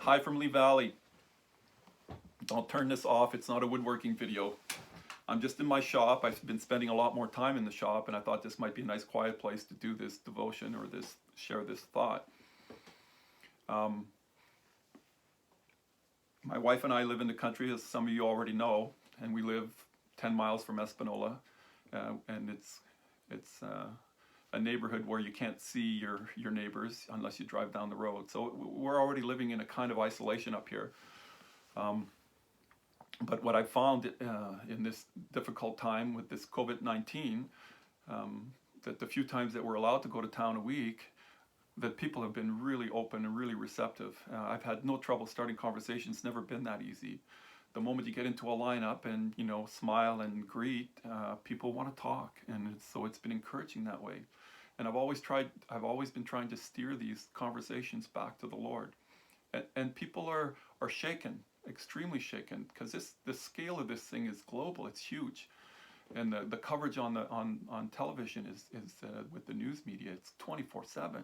Hi from Lee Valley. Don't turn this off, it's not a woodworking video. I'm just in my shop. I've been spending a lot more time in the shop, and I thought this might be a nice quiet place to do this devotion or share this thought. My wife and I live in the country, as some of you already know, and we live 10 miles from Espanola, and it's a neighborhood where you can't see your neighbors unless you drive down the road. So we're already living in a kind of isolation up here. But what I found in this difficult time with this COVID-19, that the few times that we're allowed to go to town a week, that people have been really open and really receptive. I've had no trouble starting conversations, never been that easy. The moment you get into a lineup and, you know, smile and greet, people want to talk, and so it's been encouraging that way. And I've always been trying to steer these conversations back to the Lord. And people are shaken, extremely shaken, because the scale of this thing is global, it's huge. And the coverage on television is with the news media, it's 24/7.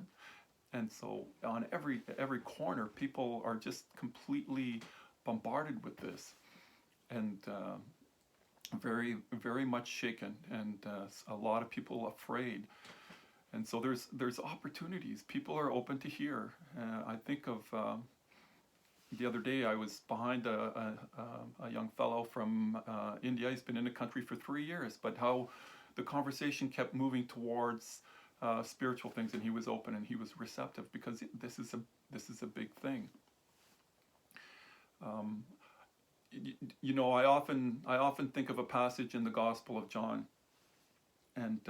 And so on every corner, people are just completely bombarded with this, and very, very much shaken, and a lot of people afraid. And so there's opportunities. People are open to hear. I think of the other day, I was behind a young fellow from India. He's been in the country for 3 years, but how the conversation kept moving towards spiritual things, and he was open and he was receptive, because this is a big thing. You know, I often think of a passage in the Gospel of John, and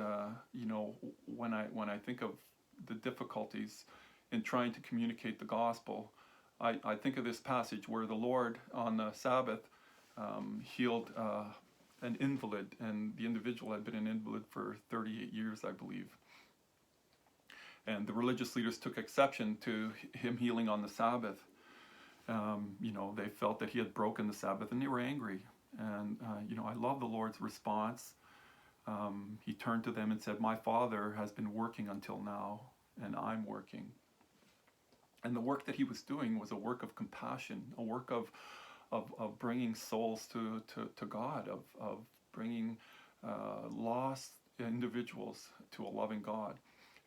you know, when I think of the difficulties in trying to communicate the gospel, I think of this passage where the Lord on the Sabbath healed an invalid, and the individual had been an invalid for 38 years, I believe. And the religious leaders took exception to him healing on the Sabbath. You know, they felt that he had broken the Sabbath, and they were angry. And you know, I love the Lord's response. He turned to them and said, "My Father has been working until now, and I'm working." And the work that he was doing was a work of compassion, a work of bringing souls to God, of bringing lost individuals to a loving God.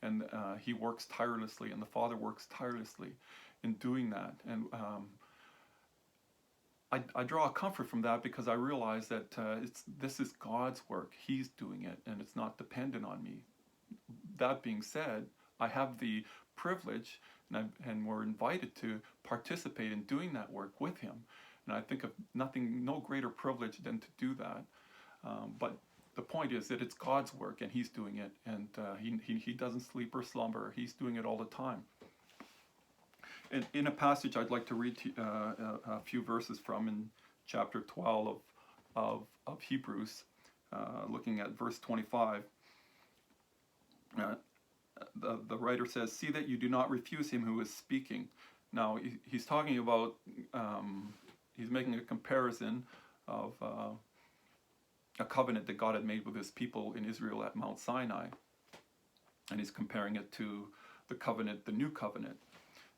And he works tirelessly, and the Father works tirelessly in doing that. And I draw a comfort from that, because I realize that this is God's work. He's doing it, and it's not dependent on me. That being said, I have the privilege, and we're invited to participate in doing that work with him. And I think of no greater privilege than to do that. But the point is that it's God's work, and he's doing it, and he doesn't sleep or slumber. He's doing it all the time. And in a passage I'd like to read a few verses from, in chapter 12 of Hebrews, looking at verse 25. The writer says, "See that you do not refuse him who is speaking." Now he's talking about, he's making a comparison of a covenant that God had made with his people in Israel at Mount Sinai, and he's comparing it to the covenant, the new covenant.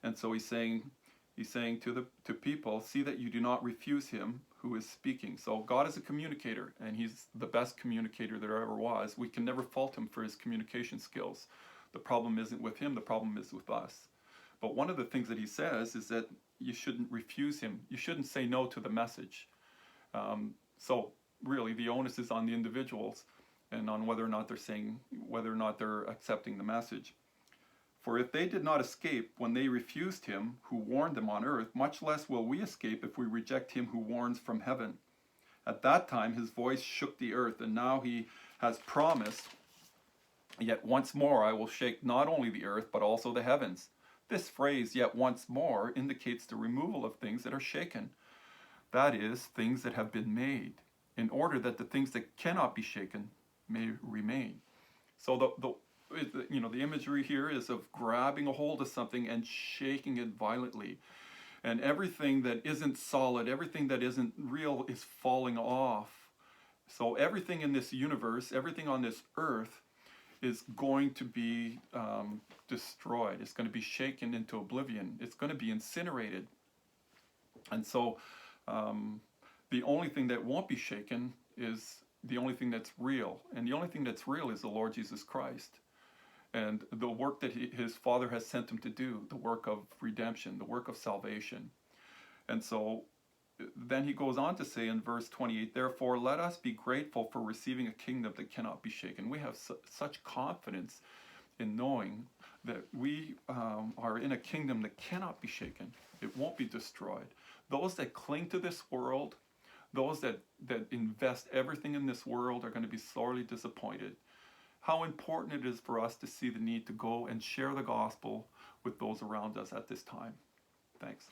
And so he's saying to people, "See that you do not refuse him who is speaking." So God is a communicator, and he's the best communicator there ever was. We can never fault him for his communication skills. The problem isn't with him, the problem is with us. But one of the things that he says is that you shouldn't refuse him. You shouldn't say no to the message. So really, the onus is on the individuals, and on whether or not they're accepting the message. "For if they did not escape when they refused him who warned them on earth, much less will we escape if we reject him who warns from heaven. At that time his voice shook the earth, and now he has promised, 'Yet once more I will shake not only the earth, but also the heavens.' This phrase, 'yet once more,' indicates the removal of things that are shaken. That is, things that have been made, in order that the things that cannot be shaken may remain." So the imagery here is of grabbing a hold of something and shaking it violently. And everything that isn't solid, everything that isn't real, is falling off. So everything in this universe, everything on this earth, is going to be destroyed. It's going to be shaken into oblivion. It's going to be incinerated. And so the only thing that won't be shaken is the only thing that's real. And the only thing that's real is the Lord Jesus Christ. And the work that his Father has sent him to do, the work of redemption, the work of salvation. And so then he goes on to say in verse 28, therefore let us be grateful for receiving a kingdom that cannot be shaken. We have such confidence in knowing that we are in a kingdom that cannot be shaken. It won't be destroyed. Those that cling to this world, those that invest everything in this world are going to be sorely disappointed. How important it is for us to see the need to go and share the gospel with those around us at this time. Thanks.